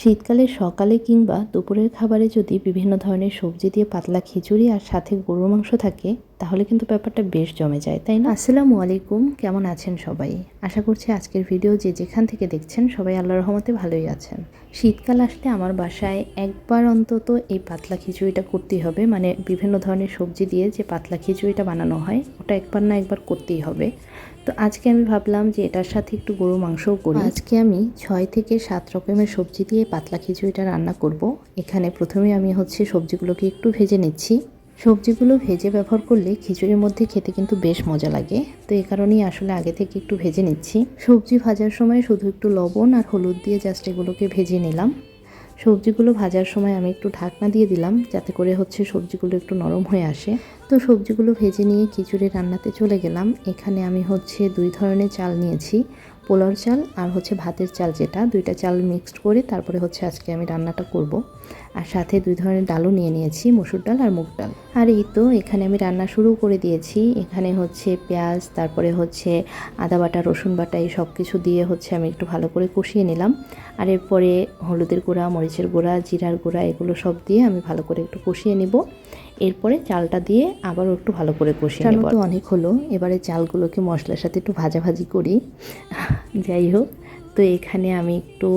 শীতকালে সকালে কিংবা দুপুরের খাবারে যদি বিভিন্ন ধরনের সবজি দিয়ে পাতলা খিচুড়ি আর সাথে গরুর মাংস থাকে তাহলে কিন্তু ব্যাপারটা বেশ জমে যায়, তাই না? আসসালামু আলাইকুম, কেমন আছেন সবাই? আশা করছি আজকের ভিডিও যে যেখান থেকে দেখছেন সবাই আল্লাহর রহমতে ভালোই আছেন। শীতকাল আসলে আমার বাসায় একবার অন্তত এই পাতলা খিচুড়িটা করতেই হবে, মানে বিভিন্ন ধরনের সবজি দিয়ে যে পাতলা খিচুড়িটা বানানো হয় ওটা একবার না একবার করতেই হবে। তো আজকে আমি ভাবলাম যে এটার সাথে একটু গরুর মাংসও করি। আজকে আমি 6 থেকে 7 রকমের সবজি দিয়ে পাতলা খিচুড়িটা রান্না করব। এখানে প্রথমে আমি সবজিগুলোকে একটু ভেজে নিচ্ছি। সবজিগুলো ভেজে ব্যবহার করলে খিচুড়ির মধ্যে খেতে কিন্তু বেশ মজা লাগে, তো এই কারণেই আসলে আগে থেকে একটু ভেজে নিচ্ছি। সবজি ভাজার সময় শুধু একটু লবণ আর হলুদ দিয়ে জাস্ট এগুলোকে ভেজে নিলাম। সবজিগুলো ভাজার সময় আমি একটু ঢাকনা দিয়ে দিলাম যাতে করে সবজিগুলো একটু নরম হয়ে আসে। তো সবজিগুলো ভেজে নিয়ে খিচুড়ি রান্নাতে চলে গেলাম। এখানে আমি 2 ধরনের চাল নিয়েছি, পোলাওর চাল আর ভাতের চাল, যেটা দুইটা চাল মিক্সড করে তারপরে আজকে আমি রান্নাটা করব। আর সাথে 2 ধরনের ডালও নিয়ে নিয়েছি, মসুর ডাল আর মুগ ডাল। আর এই তো এখানে আমি রান্না শুরু করে দিয়েছি। এখানে পেঁয়াজ, তারপরে আদা বাটা, রসুন বাটা, এই সব কিছু দিয়ে আমি একটু ভালো করে কষিয়ে নিলাম। আর এরপরে হলুদের গুঁড়া, মরিচের গুঁড়া, জিরার গুঁড়া, এগুলো সব দিয়ে আমি ভালো করে একটু কষিয়ে নিব। এরপরে চালটা দিয়ে আবারও একটু ভালো করে কষিয়ে নেব। তো অনেক হলো, এবারে চালগুলোকে মশলার সাথে একটু ভাজাভাজি করি। যাই হোক, তো এখানে আমি একটু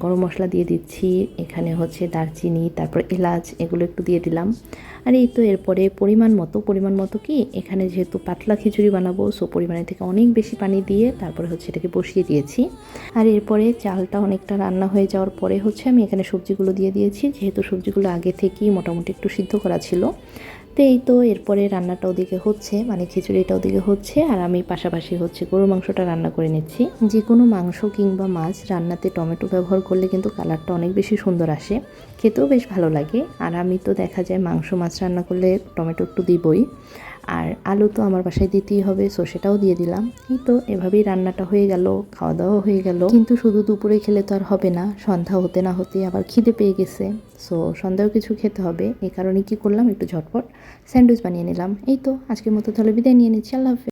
গরম মশলা দিয়ে দিচ্ছি। এখানে দারচিনি, তারপর এলাচ, এগুলো একটু দিয়ে দিলাম। আর এই তো এরপরে পরিমাণ মতো কি, এখানে যেহেতু পাতলা খিচুড়ি বানাবো, সো পরিমাণের থেকে অনেক বেশি পানি দিয়ে তারপরে এটাকে বসিয়ে দিয়েছি। আর এরপরে চালটা অনেকটা রান্না হয়ে যাওয়ার পরে আমি এখানে সবজিগুলো দিয়ে দিয়েছি, যেহেতু সবজিগুলো আগে থেকেই মোটামুটি একটু সিদ্ধ করা ছিল। তো এই তো এরপরে রান্নাটা ওদিকে মানে খিচুড়িটা ওদিকে আর আমি পাশাপাশি গরুর মাংসটা রান্না করে নিচ্ছি। যে কোনো মাংস কিংবা মাছ রান্নাতে টমেটো ব্যবহার করলে কিন্তু কালারটা অনেক বেশি সুন্দর আসে, খেতেও বেশ ভালো লাগে। আর আমি তো দেখা যায় মাংস মাছ রান্না করলে টমেটো একটু দিবই, আর আলু তো আমার বাসায় দিতেই হবে, সো সেটাও দিয়ে দিলাম। এই তো এভাবেই রান্নাটা হয়ে গেল, খাওয়া দাওয়া হয়ে গেল। কিন্তু শুধু দুপুরে খেলে তো আর হবে না, সন্ধ্যা হতে না হতে আবার খিদে পেয়ে গেছে, সো সন্ধ্যাও কিছু খেতে হবে। এই কারণে কি করলাম, একটু ঝটপট স্যান্ডউইচ বানিয়ে নিলাম। এই তো আজকের মতো তাহলে বিদায় নিয়ে নিচ্ছি, আল্লাহ হাফেজ।